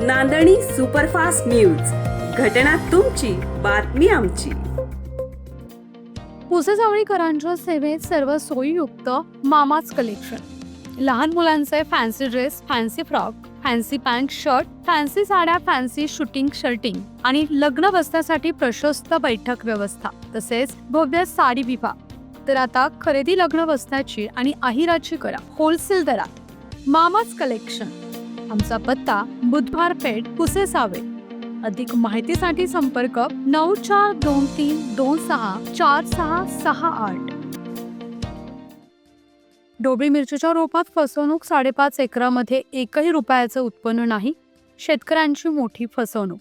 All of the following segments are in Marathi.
नांदणी सुपरफास्ट न्यूज. घटना तुमची, बातमी आमची. पुसेसावळीकरांच्या सेवेत सर्व सोयीयुक्त मामाच कलेक्शन. लहान मुलांचे fancy dress, fancy frock, fancy pant shirt, fancy साड्या, फॅन्सी शूटिंग शर्टिंग आणि लग्न बसण्यासाठी प्रशस्त बैठक व्यवस्था, तसेच भव्य साडी विभाग. तर आता खरेदी लग्न बसण्याची आणि अहिराची करा होलसेल दरात. मामाच कलेक्शन. आमचा पत्ता बुधवार पेठ, पुसेसावळी. अधिक माहितीसाठी संपर्क 9423264668. ढोबळी मिरचीच्या रोपात फसवणूक. 5.5 एकरामध्ये एकही रुपयाचं उत्पन्न नाही. शेतकऱ्यांची मोठी फसवणूक.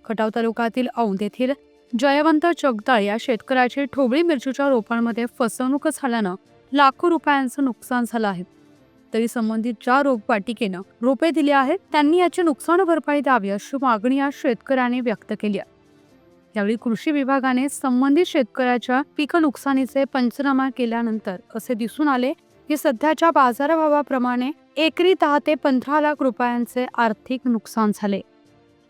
खटाव तालुक्यातील औंध येथील जयवंत जगदाळे या शेतकऱ्याची ढोबळी मिरचीच्या रोपांमध्ये फसवणूक झाल्यानं लाखो रुपयांचं नुकसान झालं आहे. तरी संबंधित ज्या रोपवाटिकेनं रोपे दिली आहेत त्यांनी याची नुकसान भरपाई द्यावी अशी मागणी या शेतकऱ्याने व्यक्त केली आहे. यावेळी कृषी विभागाने संबंधित शेतकऱ्याच्या पीक नुकसानीचे पंचनामा केल्यानंतर असे दिसून आले की सध्याच्या बाजारभावाप्रमाणे एकरी 10 ते 15 लाख रुपयांचे आर्थिक नुकसान झाले.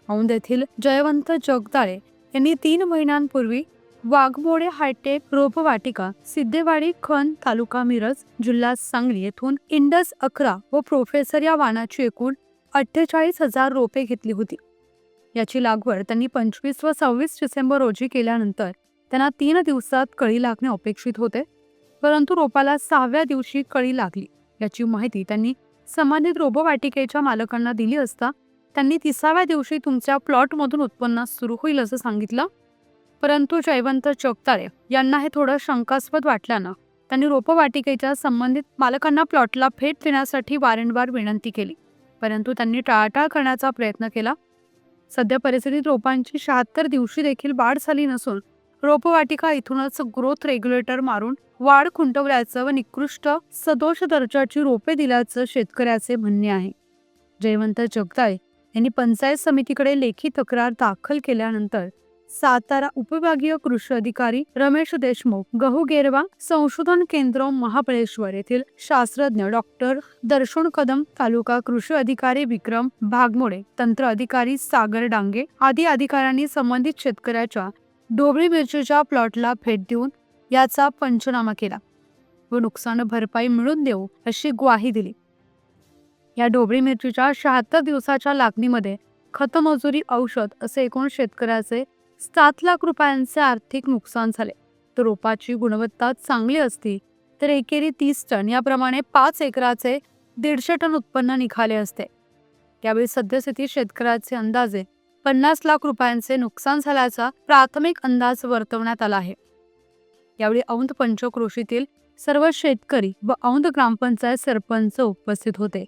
औंध येथील जयवंत जगदाळे यांनी 3 महिन्यांपूर्वी वाघमोडे हायटेक रोपवाटिका, सिद्धेवाडी खण, तालुका मिरज, जिल्हा सांगली येथून इंडस 11 व प्रोफेसर या वाणाची एकूण 48,000 रोपे घेतली होती. याची लागवड त्यांनी 25 व 26 डिसेंबर रोजी केल्यानंतर त्यांना 3 दिवसात कळी लागणे अपेक्षित होते, परंतु रोपाला 6व्या दिवशी कळी लागली. याची माहिती त्यांनी संबंधित रोपवाटिकेच्या मालकांना दिली असता त्यांनी 30व्या दिवशी तुमच्या प्लॉटमधून उत्पन्न सुरू होईल असं सांगितलं. परंतु जयवंत जगदाळे यांना हे थोडं शंकास्पद वाटल्यानं त्यांनी रोपवाटिकेच्या संबंधित मालकांना प्लॉटला भेट देण्यासाठी वारंवार विनंती केली, परंतु त्यांनी टाळाटाळ करण्याचा प्रयत्न केला. सध्या परिस्थितीत रोपांची 76 दिवशी देखील वाढ झाली नसून रोपवाटिका इथूनच ग्रोथ रेग्युलेटर मारून वाढ खुंटवल्याचं व निकृष्ट सदोष दर्जाची रोपे दिल्याचं शेतकऱ्याचे म्हणणे आहे. जयवंत जगदाळे यांनी पंचायत समितीकडे लेखी तक्रार दाखल केल्यानंतर सातारा उपविभागीय कृषी अधिकारी रमेश देशमुख, गहू गेरवा संशोधन केंद्र महाबळेश्वर येथील शास्त्रज्ञ डॉक्टर दर्शन कदम, तालुका कृषी अधिकारी विक्रम भागमोडे, तंत्र अधिकारी सागर डांगे आदी अधिकाऱ्यांनी संबंधित शेतकऱ्याच्या ढोबळी मिरचीच्या प्लॉटला भेट देऊन याचा पंचनामा केला व नुकसान भरपाई मिळवून देऊ अशी ग्वाही दिली. या ढोबळी मिरचीच्या 76 दिवसाच्या लागणीमध्ये खतमजुरी, औषध असे एकूण शेतकऱ्याचे 7 लाख रुपयांचे आर्थिक नुकसान झाले. तर रोपाची गुणवत्ता चांगली असती तर एकेरी 30 टन याप्रमाणे 5 एकराचे 150 टन उत्पन्न निघाले असते. यावेळी सद्यस्थितीत शेतकऱ्याचे अंदाजे 50 लाख रुपयांचे नुकसान झाल्याचा प्राथमिक अंदाज वर्तवण्यात आला आहे. यावेळी औंध पंचक्रोशीतील सर्व शेतकरी व औंध ग्रामपंचायत सरपंच उपस्थित होते.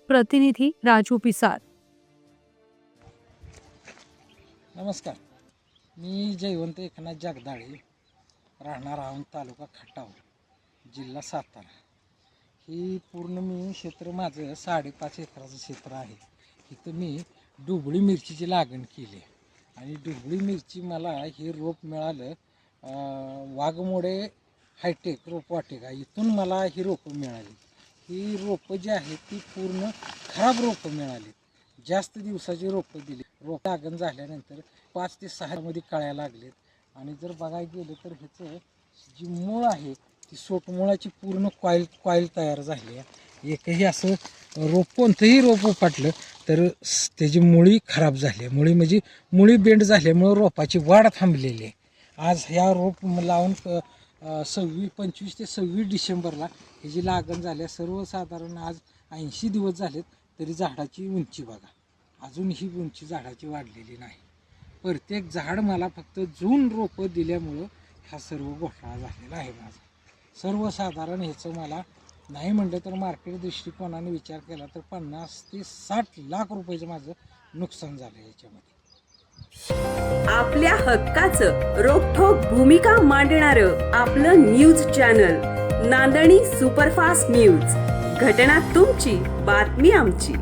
प्रतिनिधी राजू पिसार. नमस्कार, मी जयवंत एकनाथ जगदाळे, राहणार औंध, तालुका खटाव, जिल्हा सातारा. ही पूर्ण मी क्षेत्र माझं 5.5 एकराचं क्षेत्र आहे. इथं मी ढोबळी मिरचीची लागण केली आणि ढोबळी मिरची मला हे रोप मिळालं वाघमोडे हायटेक रोपवाटिका, इथून मला ही रोपं मिळाली. ही रोपं जी आहेत ती पूर्ण खराब रोपं मिळाली. जास्त दिवसाची रोपं दिली. रोप लागण झाल्यानंतर 5 ते 6 मध्ये कळ्या लागलेत आणि जर बघायला गेलं तर ह्याचं जी मूळ आहे ती सोटमुळाची पूर्ण कॉईल तयार झाली आहे. एकही असं रोप, कोणतंही रोप उपटलं तर त्याची मुळी खराब झाली. मुळी बेंड झाल्यामुळं रोपाची वाढ थांबलेली आहे. आज ह्या रोप लावून 25 ते 26 डिसेंबरला ह्याची लागण झाली. सर्वसाधारण आज 80 दिवस झालेत तरी झाडाची उंची बघा, अजून ही उंची झाडाची वाढलेली नाही. प्रत्येक झाड मला फक्त जून रोपं दिल्यामुळं हा सर्व घोटाळा झालेला आहे माझा. सर्वसाधारण ह्याचं मला नाही म्हटलं तर मार्केट दृष्टिकोनाने विचार केला तर 50 ते 60 लाख रुपयाचं माझं नुकसान झालं याच्यामध्ये. आपल्या हक्काचं रोखठोक भूमिका मांडणारं आपलं न्यूज चॅनल नांदणी सुपरफास्ट न्यूज. घटना तुमची, बातमी आमची.